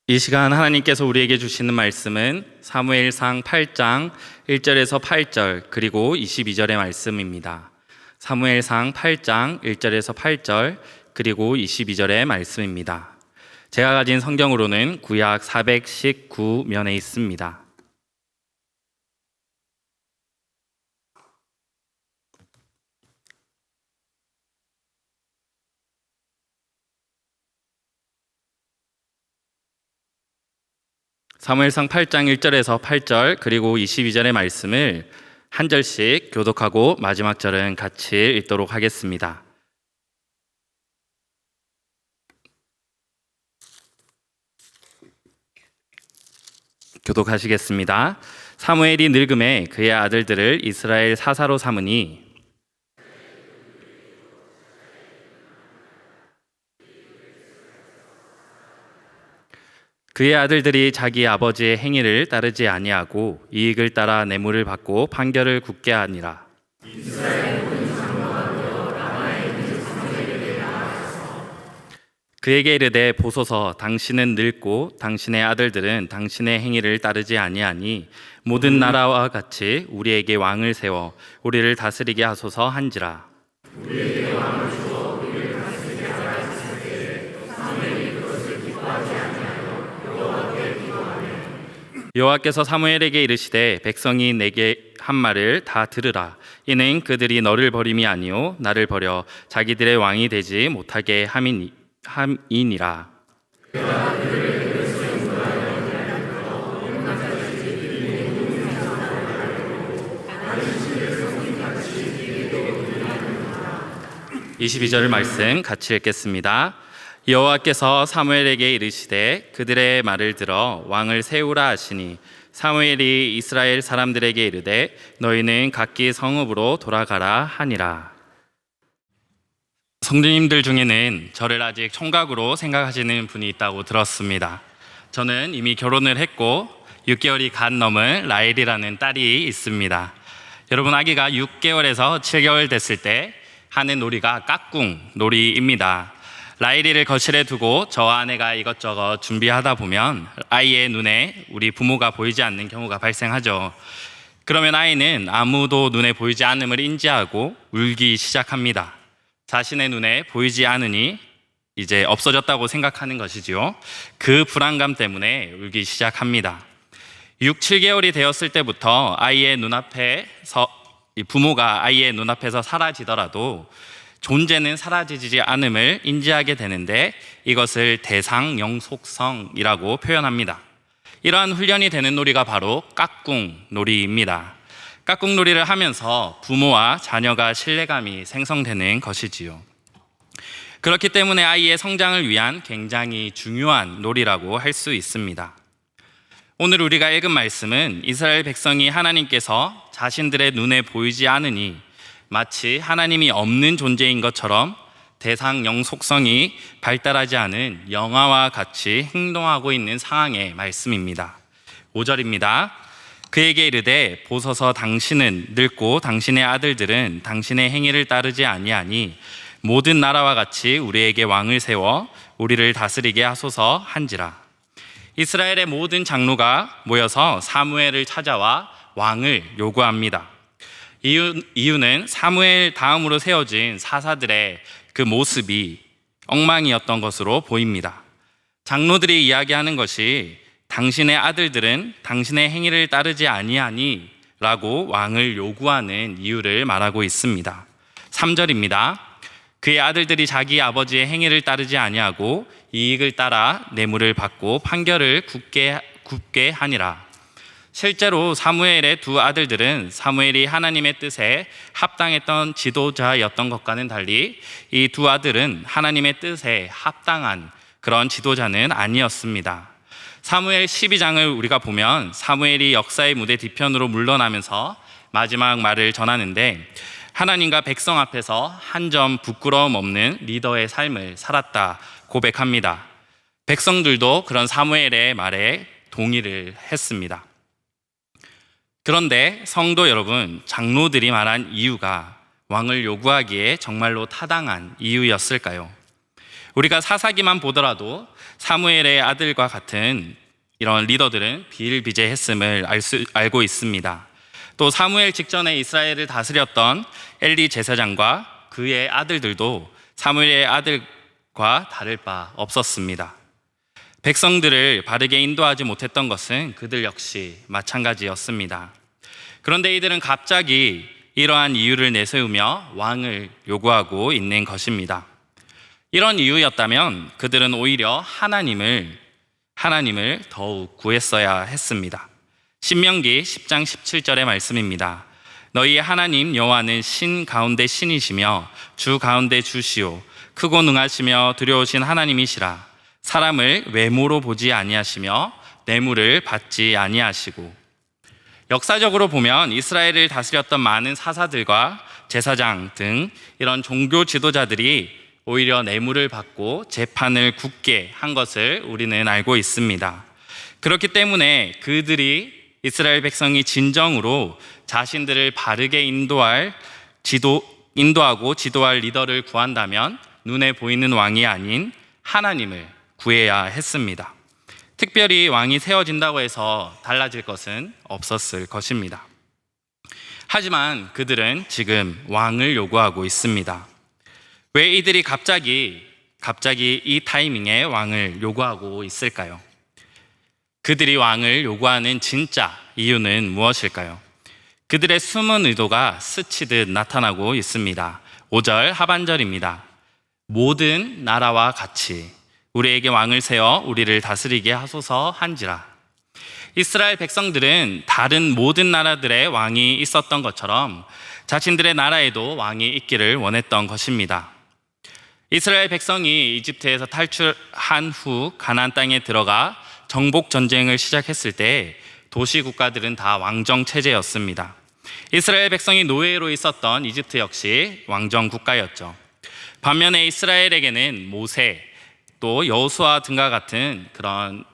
이 시간 하나님께서 우리에게 주시는 말씀은 사무엘상 8장 1절에서 8절 그리고 22절의 말씀입니다. 사무엘상 8장 1절에서 8절 그리고 22절의 말씀입니다. 제가 가진 성경으로는 구약 419면에 있습니다. 사무엘상 8장 1절에서 8절 그리고 22절의 말씀을 한 절씩 교독하고 마지막 절은 같이 읽도록 하겠습니다. 교독하시겠습니다. 사무엘이 늙음에 그의 아들들을 이스라엘 사사로 삼으니 그의 아들들이 자기 아버지의 행위를 따르지 아니하고 이익을 따라 뇌물을 받고 판결을 굳게 하니라. 그에게 이르되 보소서, 당신은 늙고 당신의 아들들은 당신의 행위를 따르지 아니하니 모든 나라와 같이 우리에게 왕을 세워 우리를 다스리게 하소서 한지라. 여호와께서 사무엘에게 이르시되 백성이 내게 한 말을 다 들으라. 이는 그들이 너를 버림이 아니요 나를 버려 자기들의 왕이 되지 못하게 함이니라. (22절) 말씀 같이 읽겠습니다. 여호와께서 사무엘에게 이르시되 그들의 말을 들어 왕을 세우라 하시니 사무엘이 이스라엘 사람들에게 이르되 너희는 각기 성읍으로 돌아가라 하니라. 성도님들 중에는 저를 아직 총각으로 생각하시는 분이 있다고 들었습니다. 저는 이미 결혼을 했고 6개월이 간 넘은 라일이라는 딸이 있습니다. 여러분, 아기가 6개월에서 7개월 됐을 때 하는 놀이가 까꿍 놀이입니다. 라일이를 거실에 두고 저와 아내가 이것저것 준비하다 보면 아이의 눈에 우리 부모가 보이지 않는 경우가 발생하죠. 그러면 아이는 아무도 눈에 보이지 않음을 인지하고 울기 시작합니다. 자신의 눈에 보이지 않으니 이제 없어졌다고 생각하는 것이지요. 그 불안감 때문에 울기 시작합니다. 6, 7개월이 되었을 때부터 아이의 눈앞에서 부모가 아이의 눈앞에서 사라지더라도 존재는 사라지지 않음을 인지하게 되는데 이것을 대상 영속성이라고 표현합니다. 이러한 훈련이 되는 놀이가 바로 까꿍 놀이입니다. 까꿍 놀이를 하면서 부모와 자녀가 신뢰감이 생성되는 것이지요. 그렇기 때문에 아이의 성장을 위한 굉장히 중요한 놀이라고 할 수 있습니다. 오늘 우리가 읽은 말씀은 이스라엘 백성이 하나님께서 자신들의 눈에 보이지 않으니 마치 하나님이 없는 존재인 것처럼 대상 영속성이 발달하지 않은 영아와 같이 행동하고 있는 상황의 말씀입니다. 5절입니다. 그에게 이르되 보소서, 당신은 늙고 당신의 아들들은 당신의 행위를 따르지 아니하니 모든 나라와 같이 우리에게 왕을 세워 우리를 다스리게 하소서 한지라. 이스라엘의 모든 장로가 모여서 사무엘을 찾아와 왕을 요구합니다. 이유는 사무엘 다음으로 세워진 사사들의 그 모습이 엉망이었던 것으로 보입니다. 장로들이 이야기하는 것이 당신의 아들들은 당신의 행위를 따르지 아니하니 라고 왕을 요구하는 이유를 말하고 있습니다. 3절입니다. 그의 아들들이 자기 아버지의 행위를 따르지 아니하고 이익을 따라 뇌물을 받고 판결을 굳게 하니라. 실제로 사무엘의 두 아들들은 사무엘이 하나님의 뜻에 합당했던 지도자였던 것과는 달리 이 두 아들은 하나님의 뜻에 합당한 그런 지도자는 아니었습니다. 사무엘 12장을 우리가 보면 사무엘이 역사의 무대 뒤편으로 물러나면서 마지막 말을 전하는데 하나님과 백성 앞에서 한 점 부끄러움 없는 리더의 삶을 살았다 고백합니다. 백성들도 그런 사무엘의 말에 동의를 했습니다. 그런데 성도 여러분, 장로들이 말한 이유가 왕을 요구하기에 정말로 타당한 이유였을까요? 우리가 사사기만 보더라도 사무엘의 아들과 같은 이런 리더들은 비일비재했음을 알고 있습니다. 또 사무엘 직전에 이스라엘을 다스렸던 엘리 제사장과 그의 아들들도 사무엘의 아들과 다를 바 없었습니다. 백성들을 바르게 인도하지 못했던 것은 그들 역시 마찬가지였습니다. 그런데 이들은 갑자기 이러한 이유를 내세우며 왕을 요구하고 있는 것입니다. 이런 이유였다면 그들은 오히려 하나님을 더욱 구했어야 했습니다. 신명기 10장 17절의 말씀입니다. 너희의 하나님 여호와는 신 가운데 신이시며 주 가운데 주시오 크고 능하시며 두려우신 하나님이시라. 사람을 외모로 보지 아니하시며 뇌물을 받지 아니하시고. 역사적으로 보면 이스라엘을 다스렸던 많은 사사들과 제사장 등 이런 종교 지도자들이 오히려 뇌물을 받고 재판을 굳게 한 것을 우리는 알고 있습니다. 그렇기 때문에 그들이 이스라엘 백성이 진정으로 자신들을 바르게 인도하고 지도할 리더를 구한다면 눈에 보이는 왕이 아닌 하나님을 구해야 했습니다. 특별히 왕이 세워진다고 해서 달라질 것은 없었을 것입니다. 하지만 그들은 지금 왕을 요구하고 있습니다. 왜 이들이 갑자기 이 타이밍에 왕을 요구하고 있을까요? 그들이 왕을 요구하는 진짜 이유는 무엇일까요? 그들의 숨은 의도가 스치듯 나타나고 있습니다. 5절 하반절입니다. 모든 나라와 같이 우리에게 왕을 세워 우리를 다스리게 하소서 한지라. 이스라엘 백성들은 다른 모든 나라들의 왕이 있었던 것처럼 자신들의 나라에도 왕이 있기를 원했던 것입니다. 이스라엘 백성이 이집트에서 탈출한 후 가나안 땅에 들어가 정복 전쟁을 시작했을 때 도시 국가들은 다 왕정 체제였습니다. 이스라엘 백성이 노예로 있었던 이집트 역시 왕정 국가였죠. 반면에 이스라엘에게는 모세, 또 여호수아 등과 같은 그런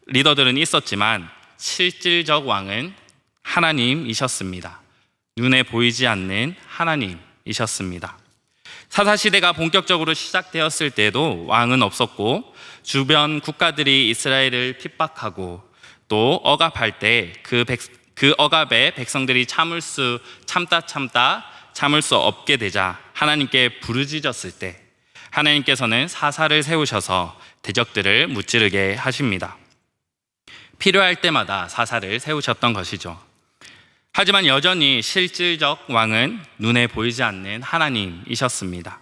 리더들은 있었지만 실질적 왕은 하나님이셨습니다. 눈에 보이지 않는 하나님이셨습니다. 사사시대가 본격적으로 시작되었을 때도 왕은 없었고 주변 국가들이 이스라엘을 핍박하고 또 억압할 때 그 억압에 백성들이 참을 수 없게 되자 하나님께 부르짖었을 때 하나님께서는 사사를 세우셔서 대적들을 무찌르게 하십니다. 필요할 때마다 사사를 세우셨던 것이죠. 하지만 여전히 실질적 왕은 눈에 보이지 않는 하나님이셨습니다.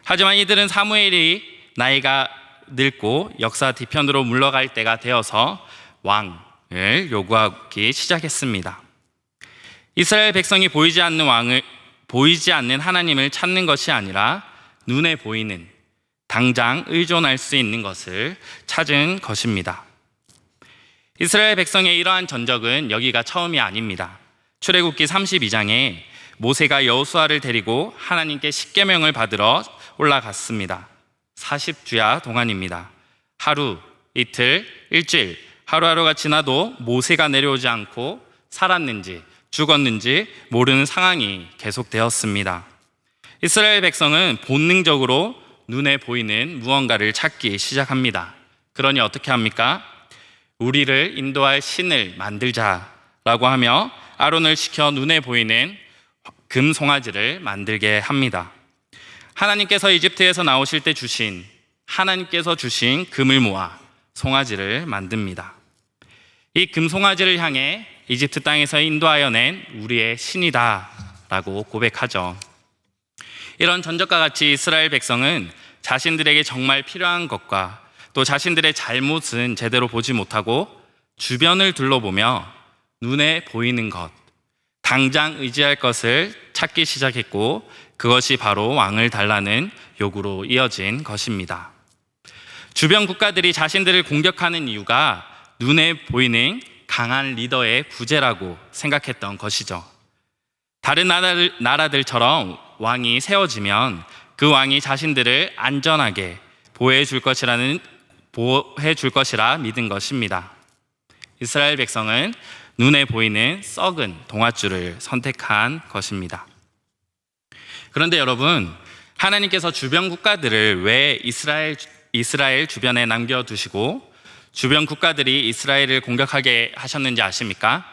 하지만 이들은 사무엘이 나이가 늙고 역사 뒤편으로 물러갈 때가 되어서 왕을 요구하기 시작했습니다. 이스라엘 백성이 보이지 않는 하나님을 찾는 것이 아니라 눈에 보이는 당장 의존할 수 있는 것을 찾은 것입니다. 이스라엘 백성의 이러한 전적은 여기가 처음이 아닙니다. 출애굽기 32장에 모세가 여호수아를 데리고 하나님께 십계명을 받으러 올라갔습니다. 40주야 동안입니다. 하루, 이틀, 일주일, 하루하루가 지나도 모세가 내려오지 않고 살았는지 죽었는지 모르는 상황이 계속되었습니다. 이스라엘 백성은 본능적으로 눈에 보이는 무언가를 찾기 시작합니다. 그러니 어떻게 합니까? 우리를 인도할 신을 만들자라고 하며 아론을 시켜 눈에 보이는 금 송아지를 만들게 합니다. 하나님께서 이집트에서 나오실 때 하나님께서 주신 금을 모아 송아지를 만듭니다. 이 금송아지를 향해 이집트 땅에서 인도하여 낸 우리의 신이다 라고 고백하죠. 이런 전적과 같이 이스라엘 백성은 자신들에게 정말 필요한 것과 또 자신들의 잘못은 제대로 보지 못하고 주변을 둘러보며 눈에 보이는 것, 당장 의지할 것을 찾기 시작했고 그것이 바로 왕을 달라는 요구로 이어진 것입니다. 주변 국가들이 자신들을 공격하는 이유가 눈에 보이는 강한 리더의 부재라고 생각했던 것이죠. 다른 나라들처럼 왕이 세워지면 그 왕이 자신들을 안전하게 보호해 줄 것이라 믿은 것입니다. 이스라엘 백성은 눈에 보이는 썩은 동아줄을 선택한 것입니다. 그런데 여러분, 하나님께서 주변 국가들을 왜 이스라엘 주변에 남겨두시고 주변 국가들이 이스라엘을 공격하게 하셨는지 아십니까?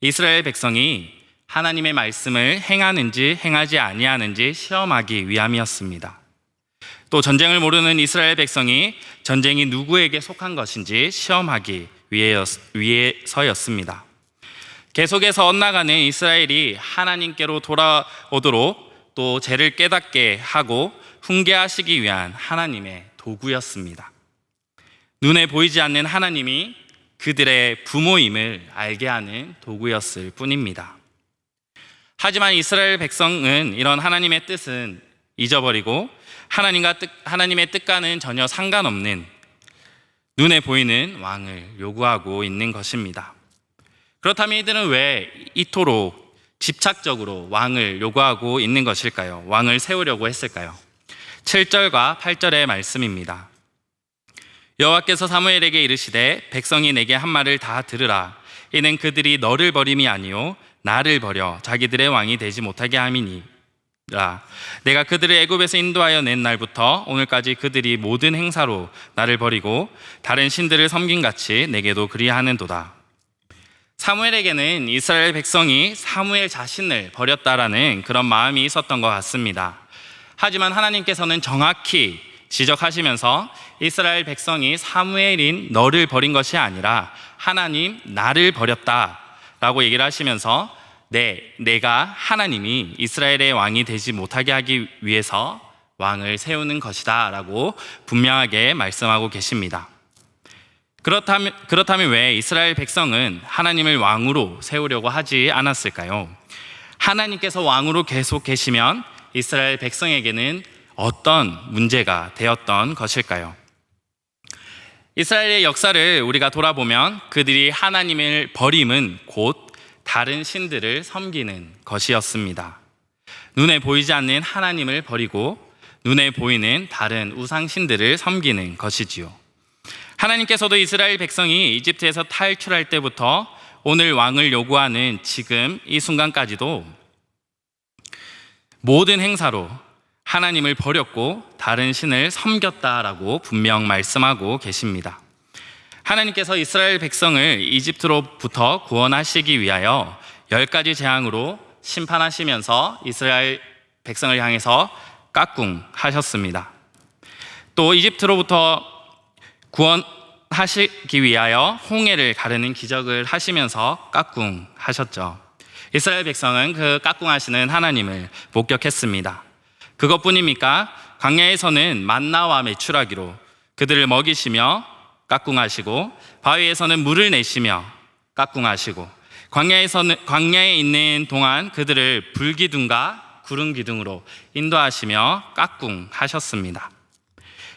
이스라엘 백성이 하나님의 말씀을 행하는지 행하지 아니하는지 시험하기 위함이었습니다. 또 전쟁을 모르는 이스라엘 백성이 전쟁이 누구에게 속한 것인지 시험하기 위해서였습니다. 계속해서 엇나가는 이스라엘이 하나님께로 돌아오도록 또 죄를 깨닫게 하고 훈계하시기 위한 하나님의 도구였습니다. 눈에 보이지 않는 하나님이 그들의 부모임을 알게 하는 도구였을 뿐입니다. 하지만 이스라엘 백성은 이런 하나님의 뜻은 잊어버리고 하나님의 뜻과는 전혀 상관없는 눈에 보이는 왕을 요구하고 있는 것입니다. 그렇다면 이들은 왜 이토록 집착적으로 왕을 요구하고 있는 것일까요? 왕을 세우려고 했을까요? 7절과 8절의 말씀입니다. 여호와께서 사무엘에게 이르시되 백성이 내게 한 말을 다 들으라. 이는 그들이 너를 버림이 아니요 나를 버려 자기들의 왕이 되지 못하게 함이니라. 내가 그들을 애굽에서 인도하여 낸 날부터 오늘까지 그들이 모든 행사로 나를 버리고 다른 신들을 섬김같이 내게도 그리하는도다. 사무엘에게는 이스라엘 백성이 사무엘 자신을 버렸다라는 그런 마음이 있었던 것 같습니다. 하지만 하나님께서는 정확히 지적하시면서 이스라엘 백성이 사무엘인 너를 버린 것이 아니라 하나님 나를 버렸다라고 얘기를 하시면서 내가 하나님이 이스라엘의 왕이 되지 못하게 하기 위해서 왕을 세우는 것이다 라고 분명하게 말씀하고 계십니다. 그렇다면 왜 이스라엘 백성은 하나님을 왕으로 세우려고 하지 않았을까요? 하나님께서 왕으로 계속 계시면 이스라엘 백성에게는 어떤 문제가 되었던 것일까요? 이스라엘의 역사를 우리가 돌아보면 그들이 하나님을 버림은 곧 다른 신들을 섬기는 것이었습니다. 눈에 보이지 않는 하나님을 버리고 눈에 보이는 다른 우상신들을 섬기는 것이지요. 하나님께서도 이스라엘 백성이 이집트에서 탈출할 때부터 오늘 왕을 요구하는 지금 이 순간까지도 모든 행사로 하나님을 버렸고 다른 신을 섬겼다라고 분명 말씀하고 계십니다. 하나님께서 이스라엘 백성을 이집트로부터 구원하시기 위하여 10가지 재앙으로 심판하시면서 이스라엘 백성을 향해서 깍꿍하셨습니다. 또 이집트로부터 구원하시기 위하여 홍해를 가르는 기적을 하시면서 깍꿍하셨죠. 이스라엘 백성은 그 깍꿍하시는 하나님을 목격했습니다. 그것뿐입니까? 광야에서는 만나와 메추라기로 그들을 먹이시며 깍꿍하시고 바위에서는 물을 내시며 깍꿍하시고 광야에 있는 동안 그들을 불기둥과 구름기둥으로 인도하시며 깍꿍하셨습니다.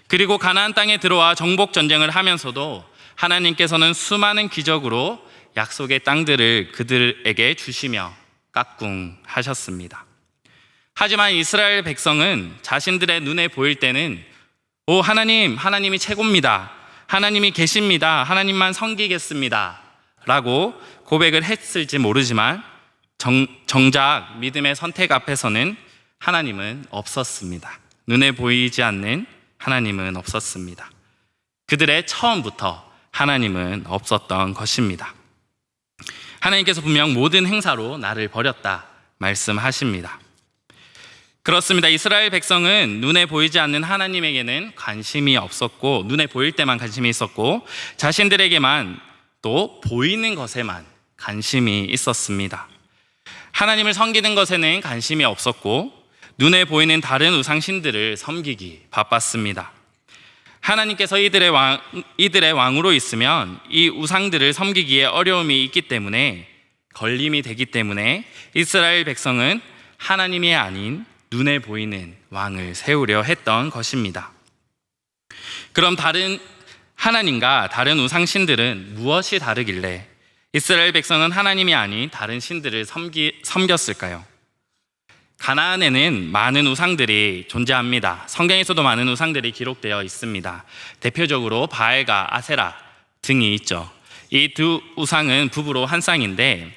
그리고 가나안 땅에 들어와 정복 전쟁을 하면서도 하나님께서는 수많은 기적으로 약속의 땅들을 그들에게 주시며 깍꿍하셨습니다. 하지만 이스라엘 백성은 자신들의 눈에 보일 때는 하나님이 최고입니다. 하나님이 계십니다. 하나님만 섬기겠습니다. 라고 고백을 했을지 모르지만 정작 믿음의 선택 앞에서는 하나님은 없었습니다. 눈에 보이지 않는 하나님은 없었습니다. 그들의 처음부터 하나님은 없었던 것입니다. 하나님께서 분명 모든 행사로 나를 버렸다 말씀하십니다. 그렇습니다. 이스라엘 백성은 눈에 보이지 않는 하나님에게는 관심이 없었고 눈에 보일 때만 관심이 있었고 자신들에게만 또 보이는 것에만 관심이 있었습니다. 하나님을 섬기는 것에는 관심이 없었고 눈에 보이는 다른 우상신들을 섬기기 바빴습니다. 하나님께서 이들의 왕으로 있으면 이 우상들을 섬기기에 어려움이 있기 때문에 걸림이 되기 때문에 이스라엘 백성은 하나님이 아닌 눈에 보이는 왕을 세우려 했던 것입니다. 그럼 다른 하나님과 다른 우상신들은 무엇이 다르길래 이스라엘 백성은 하나님이 아닌 다른 신들을 섬겼을까요? 가나안에는 많은 우상들이 존재합니다. 성경에서도 많은 우상들이 기록되어 있습니다. 대표적으로 바알과 아세라 등이 있죠. 이 두 우상은 부부로 한 쌍인데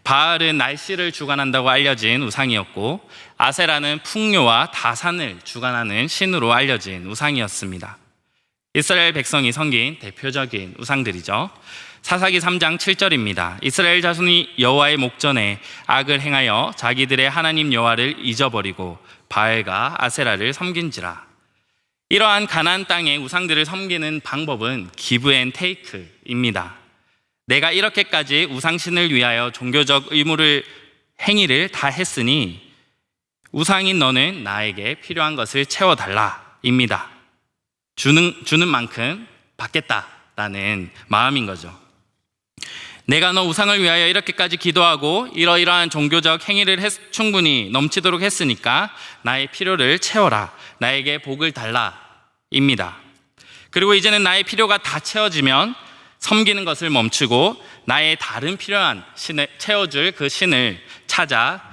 바알은 날씨를 주관한다고 알려진 우상이었고, 아세라는 풍요와 다산을 주관하는 신으로 알려진 우상이었습니다. 이스라엘 백성이 섬긴 대표적인 우상들이죠. 사사기 3장 7절입니다. 이스라엘 자손이 여호와의 목전에 악을 행하여 자기들의 하나님 여호와를 잊어버리고 바알과 아세라를 섬긴지라. 이러한 가나안 땅의 우상들을 섬기는 방법은 기브 앤 테이크입니다. 내가 이렇게까지 우상신을 위하여 종교적 행위를 다 했으니 우상인 너는 나에게 필요한 것을 채워달라입니다. 주는 만큼 받겠다라는 마음인 거죠. 내가 너 우상을 위하여 이렇게까지 기도하고 이러이러한 종교적 행위를 충분히 넘치도록 했으니까 나의 필요를 채워라, 나에게 복을 달라입니다. 그리고 이제는 나의 필요가 다 채워지면 섬기는 것을 멈추고 나의 다른 필요한 신을 채워줄 그 신을 찾아,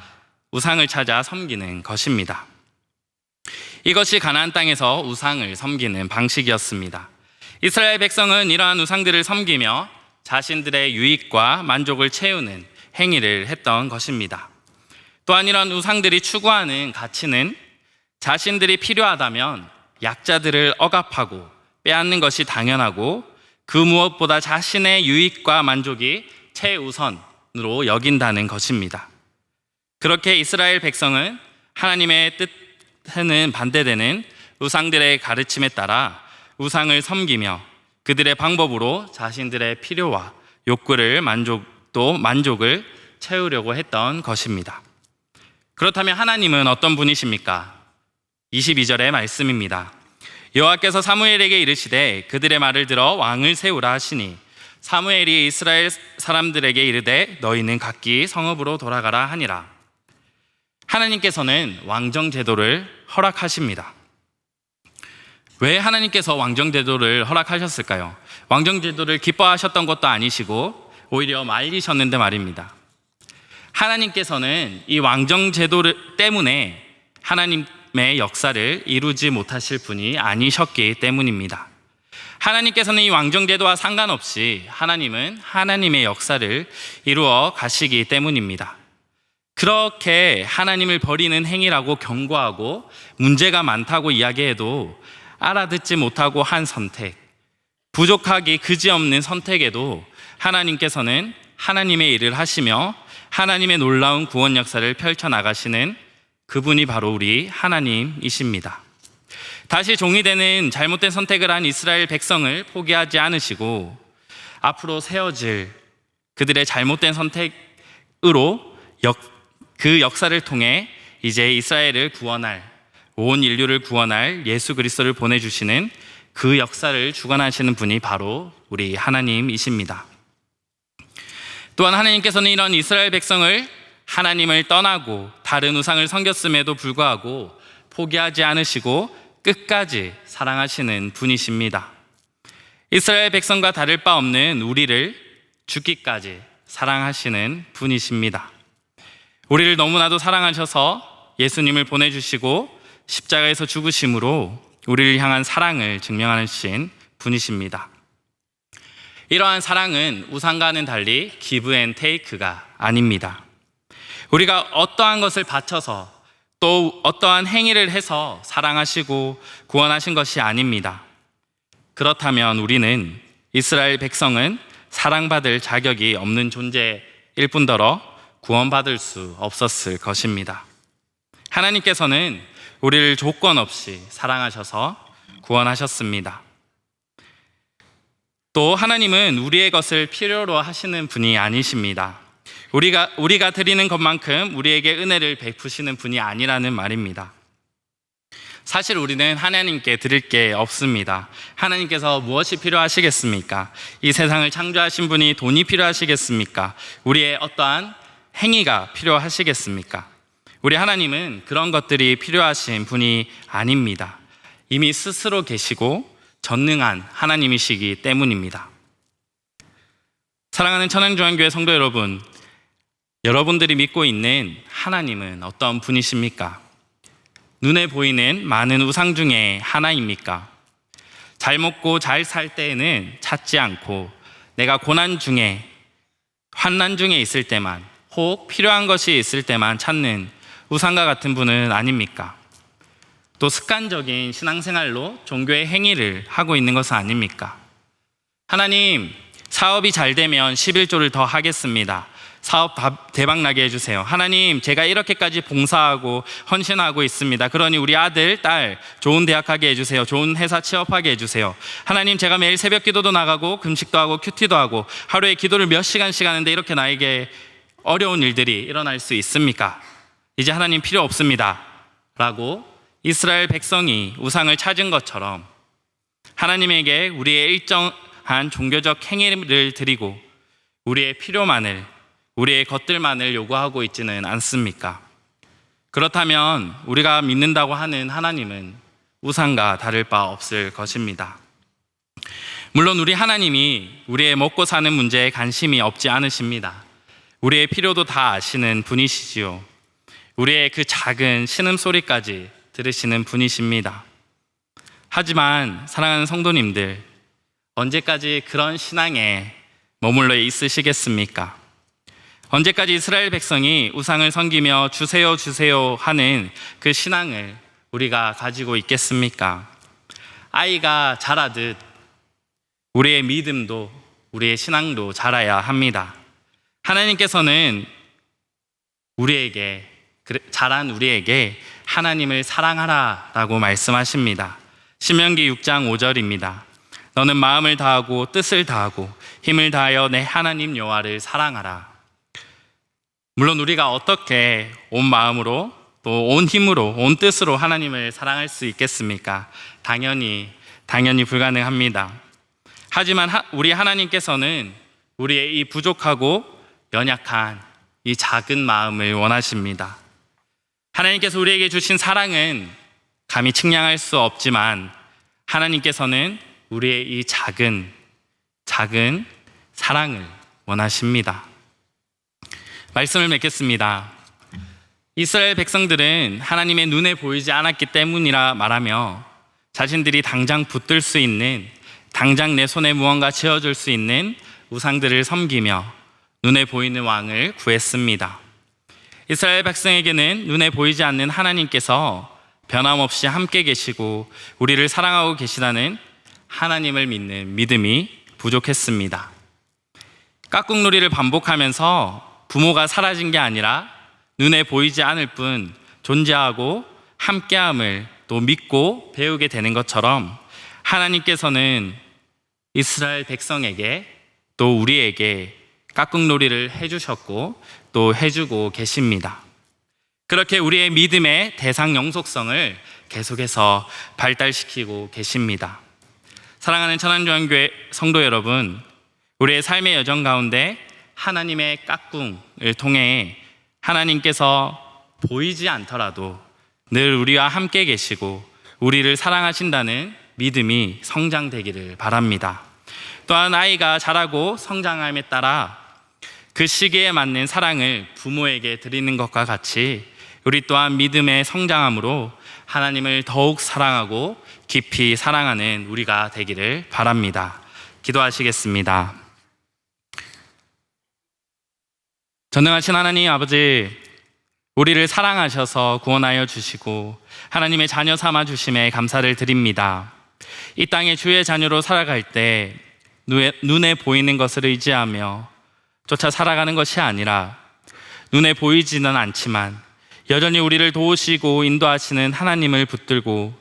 우상을 찾아 섬기는 것입니다. 이것이 가나안 땅에서 우상을 섬기는 방식이었습니다. 이스라엘 백성은 이러한 우상들을 섬기며 자신들의 유익과 만족을 채우는 행위를 했던 것입니다. 또한 이런 우상들이 추구하는 가치는 자신들이 필요하다면 약자들을 억압하고 빼앗는 것이 당연하고 그 무엇보다 자신의 유익과 만족이 최우선으로 여긴다는 것입니다. 그렇게 이스라엘 백성은 하나님의 뜻에는 반대되는 우상들의 가르침에 따라 우상을 섬기며 그들의 방법으로 자신들의 필요와 욕구를 만족을 채우려고 했던 것입니다. 그렇다면 하나님은 어떤 분이십니까? 22절의 말씀입니다. 여호와께서 사무엘에게 이르시되 그들의 말을 들어 왕을 세우라 하시니 사무엘이 이스라엘 사람들에게 이르되 너희는 각기 성읍으로 돌아가라 하니라. 하나님께서는 왕정 제도를 허락하십니다. 왜 하나님께서 왕정 제도를 허락하셨을까요? 왕정 제도를 기뻐하셨던 것도 아니시고 오히려 말리셨는데 말입니다. 하나님께서는 이 왕정 제도 때문에 하나님의 역사를 이루지 못하실 분이 아니셨기 때문입니다. 하나님께서는 이 왕정 제도와 상관없이 하나님은 하나님의 역사를 이루어 가시기 때문입니다. 그렇게 하나님을 버리는 행위라고 경고하고 문제가 많다고 이야기해도 알아듣지 못하고 한 선택, 부족하기 그지없는 선택에도 하나님께서는 하나님의 일을 하시며 하나님의 놀라운 구원 역사를 펼쳐나가시는 그분이 바로 우리 하나님이십니다. 다시 종이 되는 잘못된 선택을 한 이스라엘 백성을 포기하지 않으시고 앞으로 세워질 그들의 잘못된 선택으로 그 역사를 통해 이제 이스라엘을 구원할, 온 인류를 구원할 예수 그리스도를 보내주시는 그 역사를 주관하시는 분이 바로 우리 하나님이십니다. 또한 하나님께서는 이런 이스라엘 백성을 하나님을 떠나고 다른 우상을 섬겼음에도 불구하고 포기하지 않으시고 끝까지 사랑하시는 분이십니다. 이스라엘 백성과 다를 바 없는 우리를 죽기까지 사랑하시는 분이십니다. 우리를 너무나도 사랑하셔서 예수님을 보내주시고 십자가에서 죽으심으로 우리를 향한 사랑을 증명하신 분이십니다. 이러한 사랑은 우상과는 달리 기브 앤 테이크가 아닙니다. 우리가 어떠한 것을 바쳐서 또 어떠한 행위를 해서 사랑하시고 구원하신 것이 아닙니다. 그렇다면 우리는 이스라엘 백성은 사랑받을 자격이 없는 존재일 뿐더러 구원받을 수 없었을 것입니다. 하나님께서는 우리를 조건 없이 사랑하셔서 구원하셨습니다. 또 하나님은 우리의 것을 필요로 하시는 분이 아니십니다. 우리가 드리는 것만큼 우리에게 은혜를 베푸시는 분이 아니라는 말입니다. 사실 우리는 하나님께 드릴 게 없습니다. 하나님께서 무엇이 필요하시겠습니까? 이 세상을 창조하신 분이 돈이 필요하시겠습니까? 우리의 어떠한 행위가 필요하시겠습니까? 우리 하나님은 그런 것들이 필요하신 분이 아닙니다. 이미 스스로 계시고 전능한 하나님이시기 때문입니다. 사랑하는 천안중앙교회 성도 여러분, 여러분들이 믿고 있는 하나님은 어떤 분이십니까? 눈에 보이는 많은 우상 중에 하나입니까? 잘 먹고 잘 살 때에는 찾지 않고 내가 고난 중에, 환난 중에 있을 때만 혹 필요한 것이 있을 때만 찾는 우상과 같은 분은 아닙니까? 또 습관적인 신앙생활로 종교의 행위를 하고 있는 것은 아닙니까? 하나님, 사업이 잘 되면 11조를 더 하겠습니다. 사업 대박나게 해주세요. 하나님, 제가 이렇게까지 봉사하고 헌신하고 있습니다. 그러니 우리 아들, 딸 좋은 대학 가게 해주세요. 좋은 회사 취업하게 해주세요. 하나님, 제가 매일 새벽 기도도 나가고 금식도 하고 큐티도 하고 하루에 기도를 몇 시간씩 하는데 이렇게 나에게 어려운 일들이 일어날 수 있습니까? 이제 하나님 필요 없습니다 라고 이스라엘 백성이 우상을 찾은 것처럼 하나님에게 우리의 일정한 종교적 행위를 드리고 우리의 필요만을, 우리의 것들만을 요구하고 있지는 않습니까? 그렇다면 우리가 믿는다고 하는 하나님은 우상과 다를 바 없을 것입니다. 물론 우리 하나님이 우리의 먹고 사는 문제에 관심이 없지 않으십니다. 우리의 필요도 다 아시는 분이시지요. 우리의 그 작은 신음소리까지 들으시는 분이십니다. 하지만 사랑하는 성도님들, 언제까지 그런 신앙에 머물러 있으시겠습니까? 언제까지 이스라엘 백성이 우상을 섬기며 주세요 주세요 하는 그 신앙을 우리가 가지고 있겠습니까? 아이가 자라듯 우리의 믿음도 우리의 신앙도 자라야 합니다. 하나님께서는 자란 우리에게 하나님을 사랑하라라고 말씀하십니다. 신명기 6장 5절입니다. 너는 마음을 다하고 뜻을 다하고 힘을 다하여 내 하나님 여호와를 사랑하라. 물론 우리가 어떻게 온 마음으로 또 온 힘으로 온 뜻으로 하나님을 사랑할 수 있겠습니까? 당연히 불가능합니다. 하지만 우리 하나님께서는 우리의 이 부족하고 연약한 이 작은 마음을 원하십니다. 하나님께서 우리에게 주신 사랑은 감히 측량할 수 없지만 하나님께서는 우리의 이 작은 사랑을 원하십니다. 말씀을 맺겠습니다. 이스라엘 백성들은 하나님의 눈에 보이지 않았기 때문이라 말하며 자신들이 당장 붙들 수 있는, 당장 내 손에 무언가 쥐어줄 수 있는 우상들을 섬기며 눈에 보이는 왕을 구했습니다. 이스라엘 백성에게는 눈에 보이지 않는 하나님께서 변함없이 함께 계시고 우리를 사랑하고 계시다는 하나님을 믿는 믿음이 부족했습니다. 깍꿍놀이를 반복하면서 부모가 사라진 게 아니라 눈에 보이지 않을 뿐 존재하고 함께함을 또 믿고 배우게 되는 것처럼 하나님께서는 이스라엘 백성에게 또 우리에게 깍꿍놀이를 해주셨고 또 해주고 계십니다. 그렇게 우리의 믿음의 대상 영속성을 계속해서 발달시키고 계십니다. 사랑하는 천안교회 성도 여러분, 우리의 삶의 여정 가운데 하나님의 깍꿍을 통해 하나님께서 보이지 않더라도 늘 우리와 함께 계시고 우리를 사랑하신다는 믿음이 성장되기를 바랍니다. 또한 아이가 자라고 성장함에 따라 그 시기에 맞는 사랑을 부모에게 드리는 것과 같이 우리 또한 믿음의 성장함으로 하나님을 더욱 사랑하고 깊이 사랑하는 우리가 되기를 바랍니다. 기도하시겠습니다. 전능하신 하나님 아버지, 우리를 사랑하셔서 구원하여 주시고 하나님의 자녀 삼아 주심에 감사를 드립니다. 이 땅에 주의 자녀로 살아갈 때 눈에 보이는 것을 의지하며 쫓아 살아가는 것이 아니라 눈에 보이지는 않지만 여전히 우리를 도우시고 인도하시는 하나님을 붙들고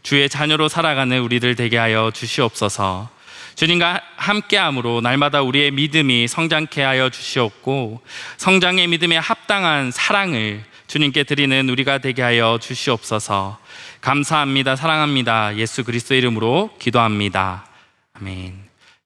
주의 자녀로 살아가는 우리들 되게 하여 주시옵소서. 주님과 함께함으로 날마다 우리의 믿음이 성장케 하여 주시옵고 성장의 믿음에 합당한 사랑을 주님께 드리는 우리가 되게 하여 주시옵소서. 감사합니다. 사랑합니다. 예수 그리스도 이름으로 기도합니다. 아멘.